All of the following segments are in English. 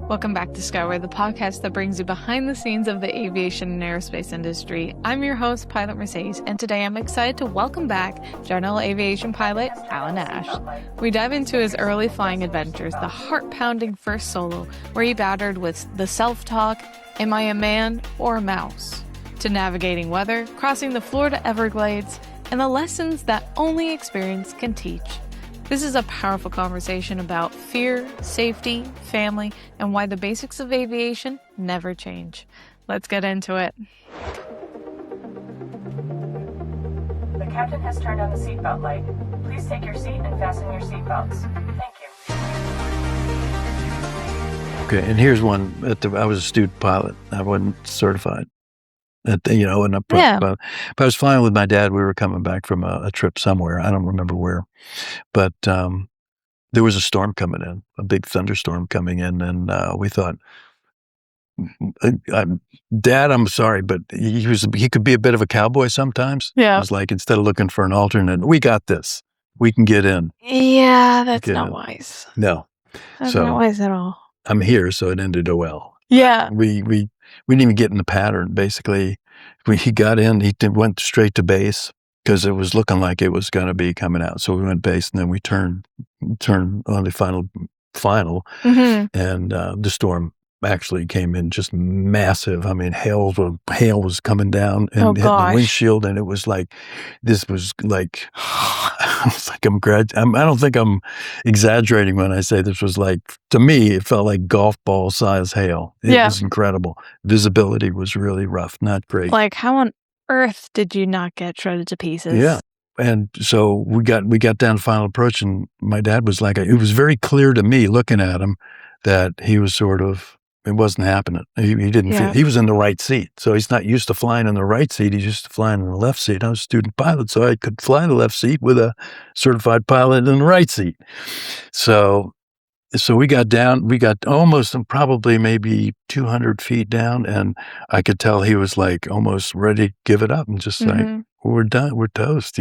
Welcome back to Skyward, the podcast that brings you behind the scenes of the aviation and aerospace industry. I'm your host, Pilot Mercedes, and today I'm excited to welcome back General Aviation pilot Alan Ash. We dive into his early flying adventures, the heart-pounding first solo, where he battled with the self-talk, am I a man or a mouse? To navigating weather, crossing the Florida Everglades, and the lessons that only experience can teach. This is a powerful conversation about fear, safety, family, and why the basics of aviation never change. Let's get into it. The captain has turned on the seatbelt light. Please take your seat and fasten your seatbelts. Thank you. Okay, and here's one. I was a student pilot. I wasn't certified. And but I was flying with my dad. We were coming back from a trip somewhere. I don't remember where. But there was a storm coming in, a big thunderstorm coming in. And we thought, Dad, I'm sorry, but he could be a bit of a cowboy sometimes. Yeah. It was like, instead of looking for an alternate, we got this. We can get in. Yeah, that's not wise. No. That's not wise at all. I'm here, so it ended well. Yeah. We didn't even get in the pattern, basically. He got in, went straight to base because it was looking like it was going to be coming out. So we went base, and then we turned on the final, Mm-hmm. and the storm actually came in just massive. I mean, hail was coming down and hitting the windshield, and it was like, this was like, I was like, I don't think I'm exaggerating when I say this was like, to me, it felt like golf ball size hail. It was incredible. Visibility was really rough, not great. Like, how on earth did you not get shredded to pieces? Yeah. And so we got down to final approach, and my dad was like, it was very clear to me looking at him that he was sort of, it wasn't happening. He didn't feel, he was in the right seat. So he's not used to flying in the right seat. He's used to flying in the left seat. I was a student pilot, so I could fly in the left seat with a certified pilot in the right seat. So we got down, we got almost probably maybe 200 feet down, and I could tell he was like almost ready to give it up and just like, we're done, we're toast,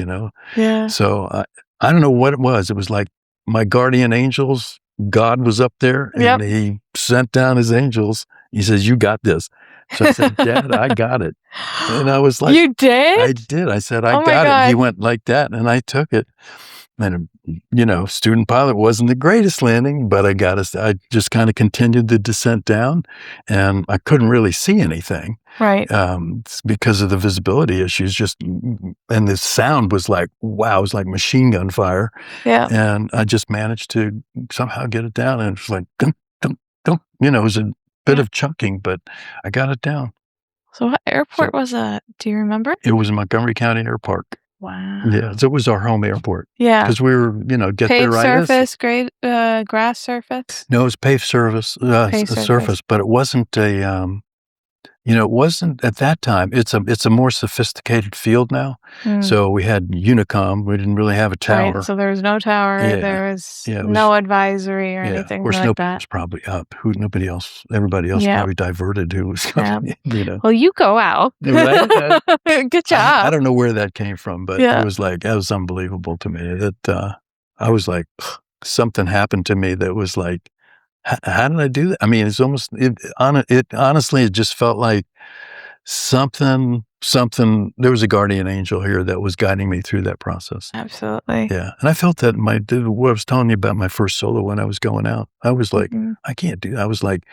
Yeah. So I don't know what it was. It was like my guardian angels, God was up there, and he sent down his angels. He says, you got this. So I said, Dad, I got it. And I was like, you did? I did. I said, I got it. He went like that, and I took it. And, student pilot wasn't the greatest landing, but I just kind of continued the descent down, and I couldn't really see anything. Right. Because of the visibility issues, and the sound was like, wow, it was like machine gun fire. Yeah. And I just managed to somehow get it down, and it was like, dum, dum, dum. It was a bit of chunking, but I got it down. So what airport was that? Do you remember? It was Montgomery County Airpark. Wow. Yeah, so it was our home airport. Yeah. Because we were, get paved there right. Surface, great grass surface? No, it was paved surface, surface, but it wasn't it wasn't at that time. It's a more sophisticated field now. So we had Unicom. We didn't really have a tower. Right, so there was no tower. Yeah. There was no advisory or anything like that. Was probably up. Everybody else probably diverted who was coming. Well, you go out. Right? Good job. I don't know where that came from, but it was like, that was unbelievable to me. That I was like, something happened to me that was like, how did I do that? I mean, it's almost, honestly, it just felt like something, there was a guardian angel here that was guiding me through that process. Absolutely. Yeah. And I felt that what I was telling you about my first solo when I was going out, I was like, I can't do that. I was like,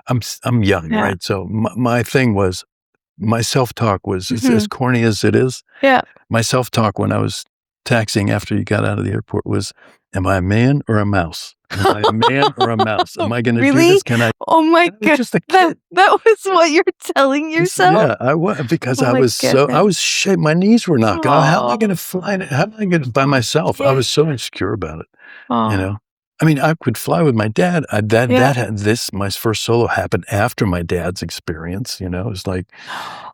I'm young, right? So my thing was, my self-talk was, as corny as it is, my self-talk when I was taxiing after you got out of the airport was, am I a man or a mouse? Am I a man or a mouse? Am I going to do this? Can I? Oh my God. Just a kid. That was what you're telling yourself? Yeah, I was, because I was shaking. My knees were not going. How am I going to fly? How am I going to by myself? I was so insecure about it. I mean, I could fly with my dad. My first solo happened after my dad's experience. It was like,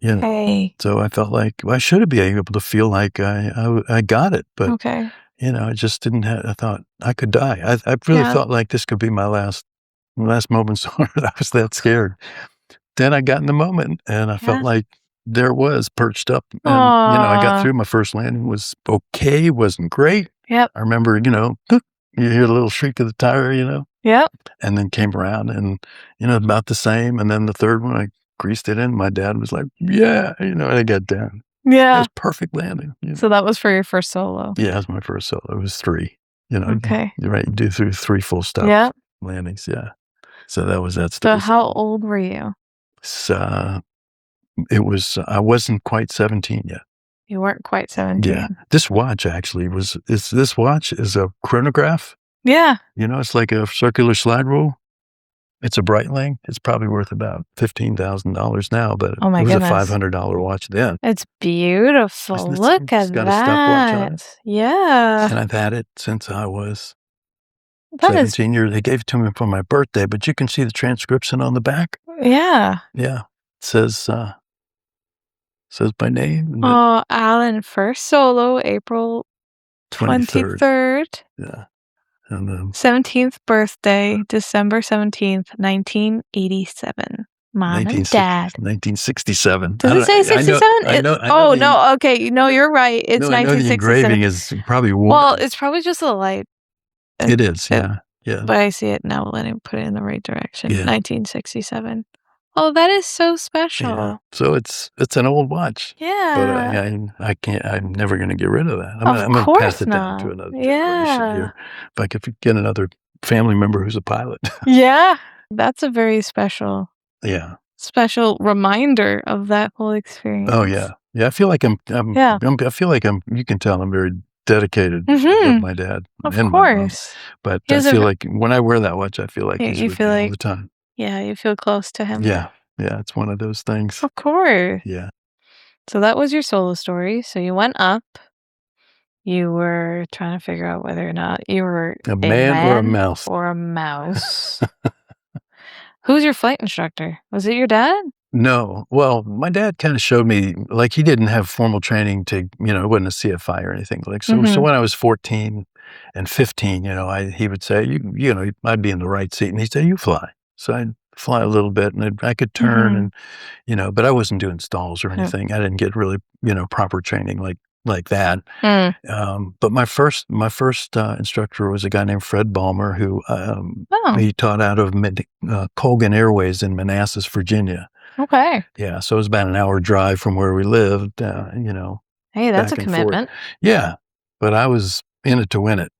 so I felt like I should be able to feel like I got it, but I just didn't have. I thought I could die. I really felt like this could be my last moments on Earth. I was that scared. Then I got in the moment, and I felt like there it was perched up, and I got through. My first landing was okay. Wasn't great. Yep. I remember, you hear the little shriek of the tire, Yep. And then came around and, about the same. And then the third one, I greased it in. My dad was like, yeah, and I got down. Yeah. It was perfect landing. So that was for your first solo? Yeah, it was my first solo. It was 3. Okay. Right, you do through 3 full stop landings, yeah. So that was that story. So how old were you? So, I wasn't quite 17 yet. You weren't quite 17. Yeah. This watch actually this watch is a chronograph. Yeah. It's like a circular slide rule. It's a Breitling. It's probably worth about $15,000 now, but it was a $500 watch then. It's beautiful. Look at that. It's got a stopwatch on it. Yeah. And I've had it since I was 17 years. They gave it to me for my birthday, but you can see the transcription on the back. Yeah. Yeah. It says my name. Oh, Alan, first solo, April 23rd. Yeah. And 17th birthday, December 17th, 1987. Mom and Dad. 1967. Does it say 67? I know. Oh, no. Okay. No, you're right. It's 1967. I know the engraving is probably warm. Well, it's probably just a light. It is, yeah. But I see it now. Let me put it in the right direction. Yeah. 1967. Oh, that is so special. Yeah. So it's an old watch. Yeah. But I can't. I'm never going to get rid of that. I'm going to pass it down to another generation here. If I could get another family member who's a pilot. Yeah. That's a very special. Yeah. Special reminder of that whole experience. Oh yeah. Yeah. I feel like I feel like you can tell I'm very dedicated with my dad. Of course. But I feel like when I wear that watch, I feel like he's with me all the time. Yeah, you feel close to him. Yeah. Yeah, it's one of those things. Of course. Yeah. So that was your solo story. So you went up. You were trying to figure out whether or not you were a man or a mouse. Or a mouse. Who's your flight instructor? Was it your dad? No. Well, my dad kind of showed me, like, he didn't have formal training to, it wasn't a CFI or anything. Like, so when I was 14 and 15, he would say, I'd be in the right seat and he'd say, you fly. So I'd fly a little bit and I could turn and, but I wasn't doing stalls or anything. I didn't get really, proper training like that. But my first instructor was a guy named Fred Balmer who, he taught out of Colgan Airways in Manassas, Virginia. Okay. Yeah. So it was about an hour drive from where we lived, Hey, that's a commitment. Yeah. But I was in it to win it.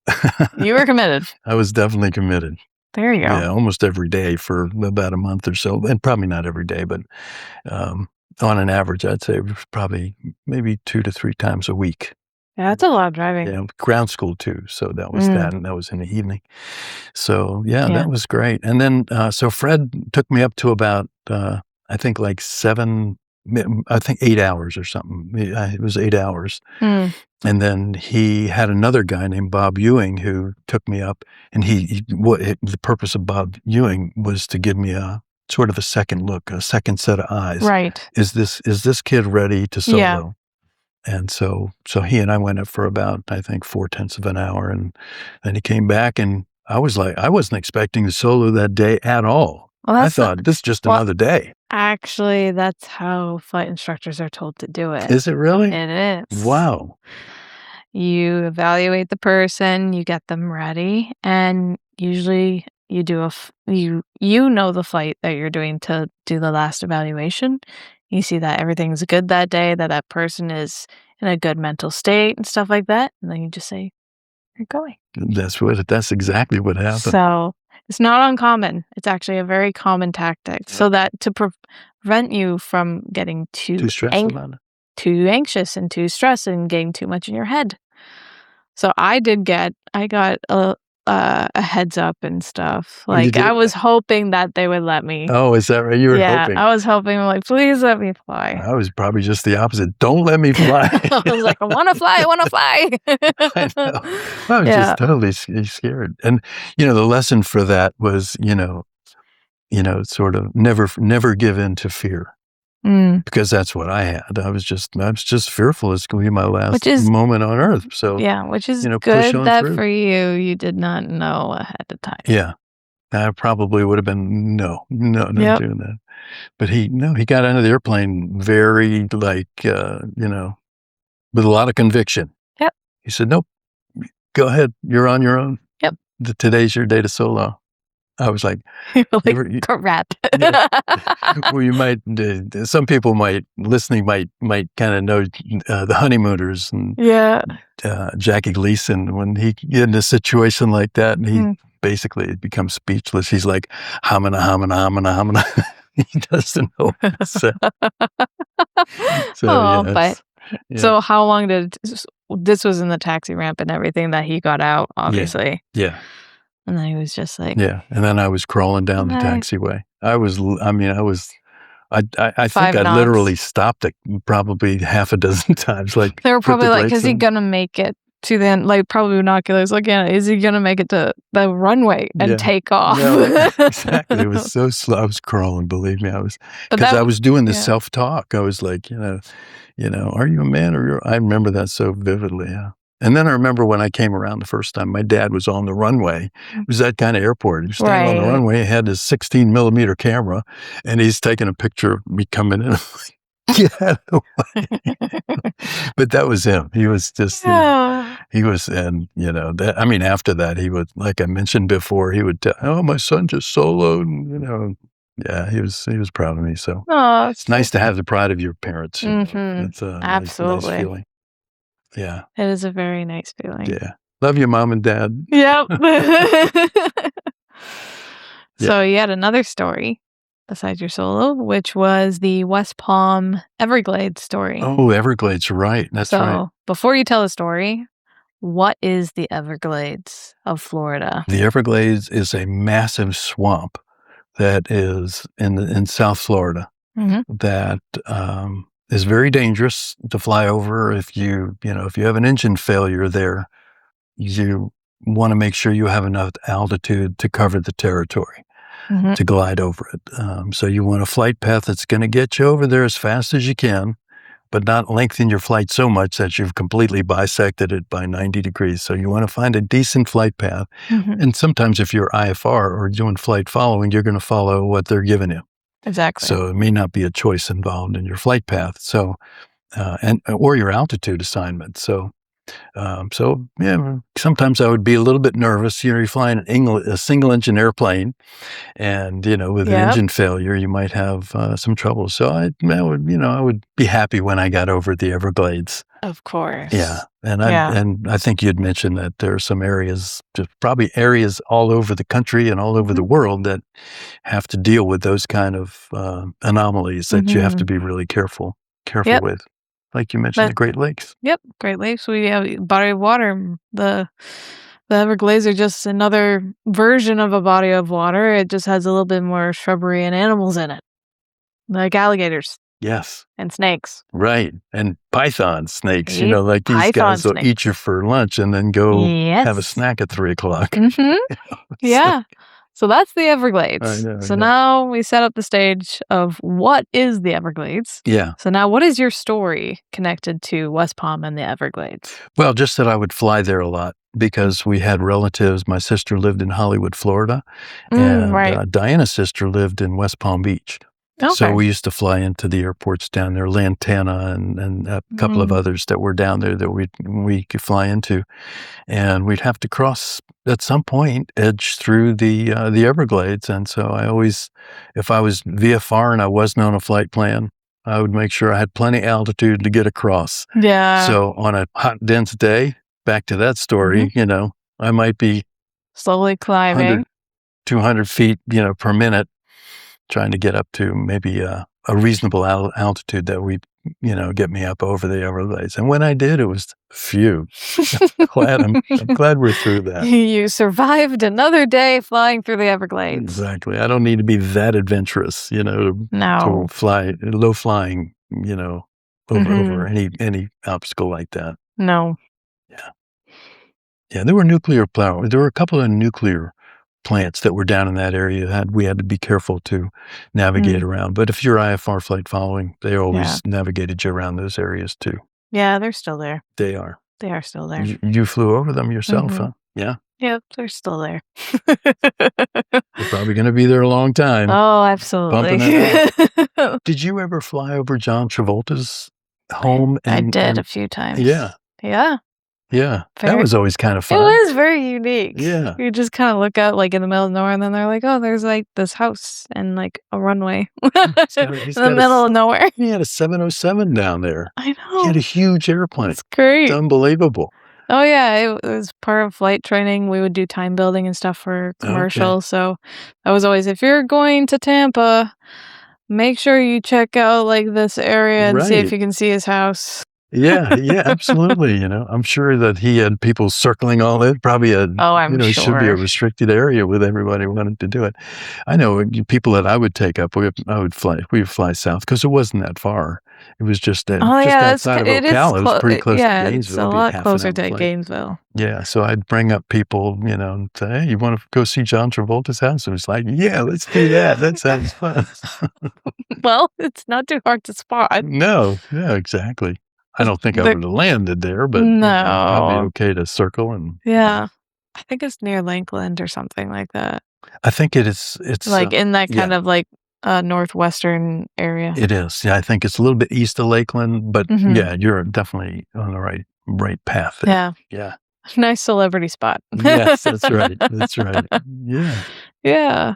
You were committed. I was definitely committed. There you go. Yeah, almost every day for about a month or so, and probably not every day, but on an average, I'd say probably maybe 2 to 3 times a week. Yeah, that's a lot of driving. Yeah, ground school too. So that was that, and that was in the evening. So that was great. And then so Fred took me up to about I think like 8 hours or something. It was 8 hours. And then he had another guy named Bob Ewing who took me up, and the purpose of Bob Ewing was to give me a sort of a second look, a second set of eyes. Right. Is this kid ready to solo? Yeah. And so he and I went up for about, I think, 4/10 of an hour, and then he came back, and I was like, I wasn't expecting to solo that day at all. Well, I thought this is just another day. Actually, that's how flight instructors are told to do it. Is it really? It is. Wow. You evaluate the person, you get them ready, and usually you do you know the flight that you're doing to do the last evaluation. You see that everything's good that day, that person is in a good mental state and stuff like that, and then you just say, "You're going." That's exactly what happened. So it's not uncommon. It's actually a very common tactic, so that to prevent you from getting too stressed about it, too anxious and too stressed and getting too much in your head. So I got a heads up and stuff. Like I was hoping that they would let me. Oh, is that right? You were hoping? I was hoping, like, please let me fly. I was probably just the opposite. Don't let me fly. I was like, I want to fly. I know. I was just totally scared. And, the lesson for that was, sort of never give in to fear. Because that's what I had. I was just fearful. It's going to be my last moment on Earth. So which is good that for you did not know ahead of time. Yeah, I probably would have been not doing that. But he got out of the airplane very with a lot of conviction. Yep. He said, "Nope, go ahead. You're on your own. Yep. Today's your day to solo." I was like, crap. Yeah. Well, you might. Some people listening might kind of know the Honeymooners and Jackie Gleason when he get in a situation like that and he basically becomes speechless. He's like hamina hamina hamina hamina. He doesn't know what to say. So how long did this was in the taxi ramp and everything that he got out, obviously. Yeah. And then he was just like, and then I was crawling down the taxiway. I think I literally stopped it probably half a dozen times. Like they were probably like, is he gonna make it to the end? Like probably binoculars looking at it. Is he gonna make it to the runway and take off? Yeah, exactly. It was so slow. I was crawling, believe me. I was, because I was doing the self-talk. I was like, are you a man or I remember that so vividly. Yeah. And then I remember when I came around the first time, my dad was on the runway. It was that kind of airport. He was standing on the runway, he had his 16 millimeter camera, and he's taking a picture of me coming in. Get out of the way. But that was him. He was just, he was, and after that, he would, like I mentioned before, he would tell, oh, my son just soloed, and, yeah, he was proud of me. So it's nice to have the pride of your parents. It's a absolutely nice feeling. Yeah. It is a very nice feeling. Yeah. Love you, Mom and Dad. Yep. So you had another story besides your solo, which was the West Palm Everglades story. Oh, Everglades, right. That's right. So before you tell the story, what is the Everglades of Florida? The Everglades is a massive swamp that is in South Florida that is very dangerous to fly over. If you have an engine failure there, you want to make sure you have enough altitude to cover the territory, to glide over it. So you want a flight path that's going to get you over there as fast as you can, but not lengthen your flight so much that you've completely bisected it by 90 degrees. So you want to find a decent flight path. And sometimes if you're IFR or doing flight following, you're going to follow what they're giving you. Exactly. So it may not be a choice involved in your flight path. So, or your altitude assignment. So sometimes I would be a little bit nervous. You're flying a single engine airplane, and with an engine failure, you might have some trouble. So I would be happy when I got over the Everglades. Of course. Yeah, and I think you'd mentioned that there are some areas, probably areas all over the country and all over the world that have to deal with those kind of anomalies that you have to be really careful with. Like you mentioned, the Great Lakes. Yep, Great Lakes. We have a body of water. The Everglades are just another version of a body of water. It just has a little bit more shrubbery and animals in it, like alligators. Yes. And snakes. Right. And python snakes, like these guys will eat you for lunch and then go have a snack at 3:00. Yeah. So that's the Everglades. Now we set up the stage of what is the Everglades. Yeah. So now what is your story connected to West Palm and the Everglades? Well, just that I would fly there a lot because we had relatives. My sister lived in Hollywood, Florida, and Diana's sister lived in West Palm Beach. Okay. So we used to fly into the airports down there, Lantana and a couple of others that were down there that we could fly into. And we'd have to cross at some point, edge through the Everglades. And so I always, if I was VFR and I wasn't on a flight plan, I would make sure I had plenty of altitude to get across. Yeah. So on a hot, dense day, back to that story, I might be slowly climbing 200 feet, per minute, trying to get up to maybe a reasonable altitude that would, get me up over the Everglades. And when I did, it was phew. I'm glad we're through that. You survived another day flying through the Everglades. Exactly. I don't need to be that adventurous, to fly low flying, over any obstacle like that. No. Yeah. Yeah. There were nuclear power. There were a couple of nuclear plants that were down in that area. We had to be careful to navigate around. But if you're IFR flight following, they always navigated you around those areas too. Yeah, they're still there. They are. They are still there. You flew over them yourself, huh? Yeah. Yep, they're still there. You're probably going to be there a long time. Oh, absolutely. Did you ever fly over John Travolta's home? I did a few times. Yeah. Yeah. Yeah. That was always kind of fun. It was very unique. Yeah. You just kind of look out like in the middle of nowhere and then they're like, oh, there's like this house and like a runway in the middle of nowhere. He had a 707 down there. I know. He had a huge airplane. It's great. It's unbelievable. Oh, yeah. It was part of flight training. We would do time building and stuff for commercial. Okay. So I was always, if you're going to Tampa, make sure you check out like this area and see if you can see his house. Yeah, absolutely. I'm sure that he had people circling all in. Probably it should be a restricted area with everybody wanting to do it. I know people that I would take up. We would fly south because it wasn't that far. It was just outside of Ocala. It was pretty close to Gainesville. It's a lot closer to Gainesville. Yeah, so I'd bring up people, and say, hey, you want to go see John Travolta's house? And it's like, yeah, let's do that. That sounds fun. Well, it's not too hard to spot. No, yeah, exactly. I don't think I would have landed there, but I'd be okay to circle. And yeah, I think it's near Lakeland or something like that. I think it's like in that kind of like northwestern area. It is. Yeah, I think it's a little bit east of Lakeland, but yeah, you're definitely on the right path there. Yeah. Yeah. Nice celebrity spot. Yes, that's right. That's right. Yeah. Yeah.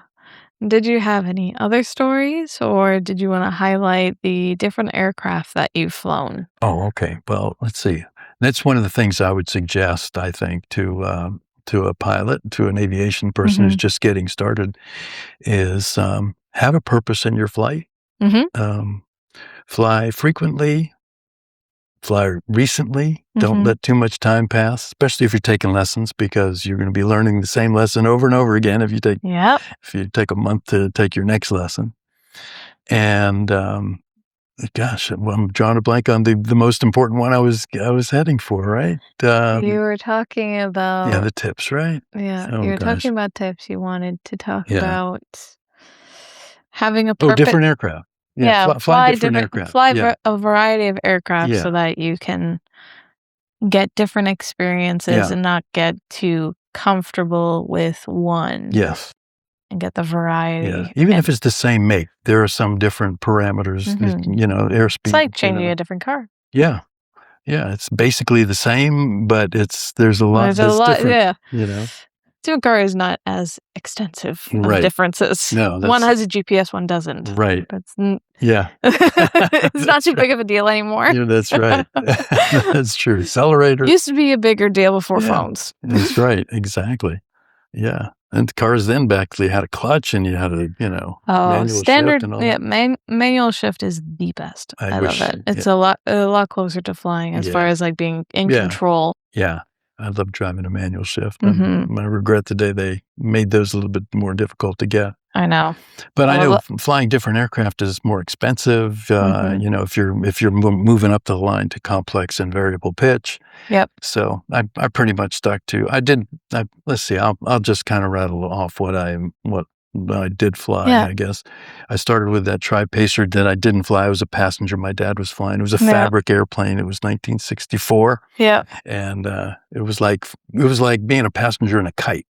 Did you have any other stories, or did you want to highlight the different aircraft that you've flown? Oh, okay. Well, let's see. That's one of the things I would suggest, I think, to a pilot, to an aviation person who's just getting started, is have a purpose in your flight. Fly frequently. Fly recently. Don't let too much time pass, especially if you're taking lessons, because you're going to be learning the same lesson over and over again if you take a month to take your next lesson. And gosh, I'm drawing a blank on the most important one I was heading for, right? You were talking about the tips, right? Yeah, you were talking about tips. You wanted to talk about having a purpose. Different aircraft. Yeah, fly different aircraft. Fly a variety of aircraft so that you can get different experiences and not get too comfortable with one. Yes. And get the variety. Yeah. Even if it's the same make, there are some different parameters, airspeed. It's like changing a different car. Yeah. Yeah, it's basically the same, but there's a lot different. Yeah. Two car is not as extensive of differences. No, one has a GPS, one doesn't. Right. Yeah. It's not too big of a deal anymore. Yeah, that's right. That's true. Accelerator used to be a bigger deal before phones. That's right. Exactly. Yeah. And the cars then they had a clutch and you had a, manual standard shift and all that. Manual shift is the best. I love it. It's a lot closer to flying as far as like being in control. Yeah. I love driving a manual shift. I regret the day they made those a little bit more difficult to get. I know. But I know flying different aircraft is more expensive. If you're moving up the line to complex and variable pitch. Yep. So I pretty much stuck to. Let's see. I'll just kind of rattle off what I did fly. I guess I started with that tri-pacer that I didn't fly. I was a passenger. My dad was flying. It was a fabric airplane. It was 1964. Yeah. And it was like being a passenger in a kite.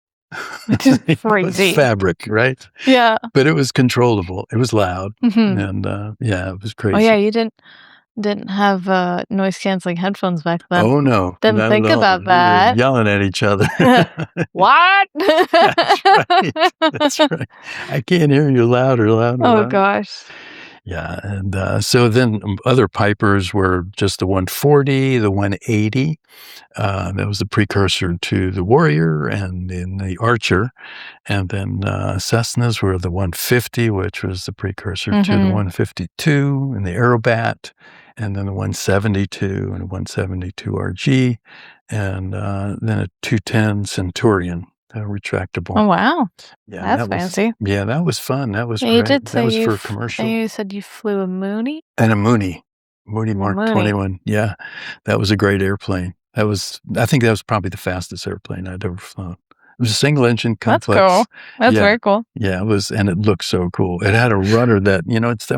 Which is crazy. It was fabric, right? Yeah. But it was controllable. It was loud. And it was crazy. Oh yeah, you didn't have noise canceling headphones back then. Oh no. Didn't think about that. We were yelling at each other. What? That's right. I can't hear you louder. Oh gosh. Yeah, and so then other Pipers were just the 140, the 180. That was the precursor to the Warrior and in the Archer. And then Cessnas were the 150, which was the precursor to the 152 and the Aerobat. And then the 172 and the 172 RG. And then a 210 Centurion. Retractable. Oh, wow. Yeah, that's fancy. That was fun. That was great. That was for commercial. And you said you flew a Mooney? And a Mooney Mark 21. Yeah, that was a great airplane. I think that was probably the fastest airplane I'd ever flown. It was a single engine complex. That's cool. That's very cool. Yeah, it was, and it looked so cool. It had a rudder that,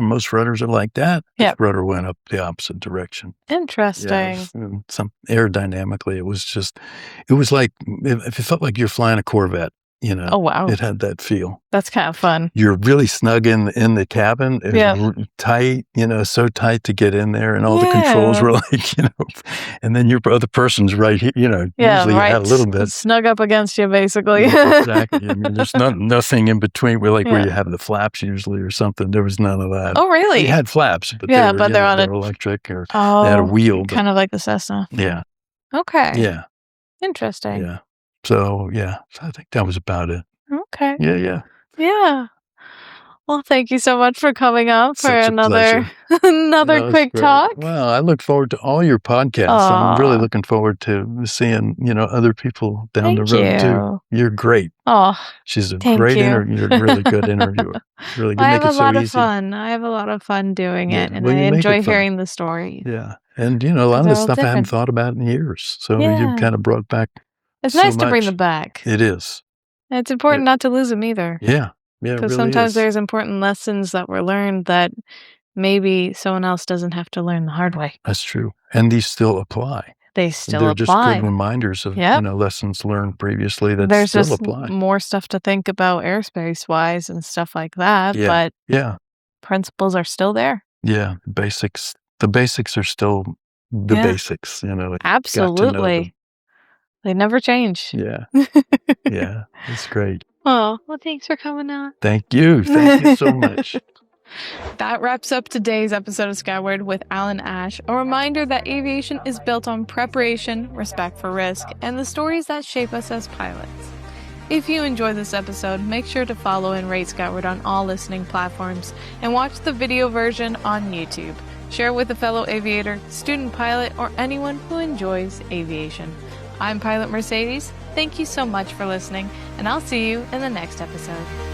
most rudders are like that. Yeah. The rudder went up the opposite direction. Interesting. Yeah, some aerodynamically, it was like, it felt like you're flying a Corvette. Oh, wow. It had that feel. That's kind of fun. You're really snug in the cabin. It was tight, so tight to get in there, and all the controls were like, and then your other person's right here, usually you had a little bit. Snug up against you, basically. Exactly. I mean, there's nothing in between where you have the flaps usually or something. There was none of that. Oh, really? You had flaps, but they're on they're electric, or they had a wheel. Kind of like the Cessna. Yeah. Okay. Yeah. Interesting. Yeah. So, I think that was about it. Okay. Yeah. Well, thank you so much for coming up for Such another quick talk. Well, I look forward to all your podcasts. I'm really looking forward to seeing, other people down the road too. You're great. Oh, she's a great interviewer. You're a really good interviewer. Really good. I have a lot of fun. I have a lot of fun doing it, and I enjoy hearing the stories. Yeah, and a lot of the stuff I haven't thought about in years. So you kind of brought back. It's nice to bring them back. It is. And it's important not to lose them either. Yeah. Yeah, because really sometimes there's important lessons that were learned that maybe someone else doesn't have to learn the hard way. That's true. And these still apply. They're just good reminders of lessons learned previously that there's still just apply. More stuff to think about aerospace wise and stuff like that. Yeah. But principles are still there. Yeah. The basics are still the basics, Absolutely. They never change. Yeah. Yeah. It's great. Oh, well, thanks for coming on. Thank you. Thank you so much. That wraps up today's episode of Skyward with Alan Ash. A reminder that aviation is built on preparation, respect for risk, and the stories that shape us as pilots. If you enjoyed this episode, make sure to follow and rate Skyward on all listening platforms and watch the video version on YouTube. Share with a fellow aviator, student pilot, or anyone who enjoys aviation. I'm Pilot Mercedes. Thank you so much for listening, and I'll see you in the next episode.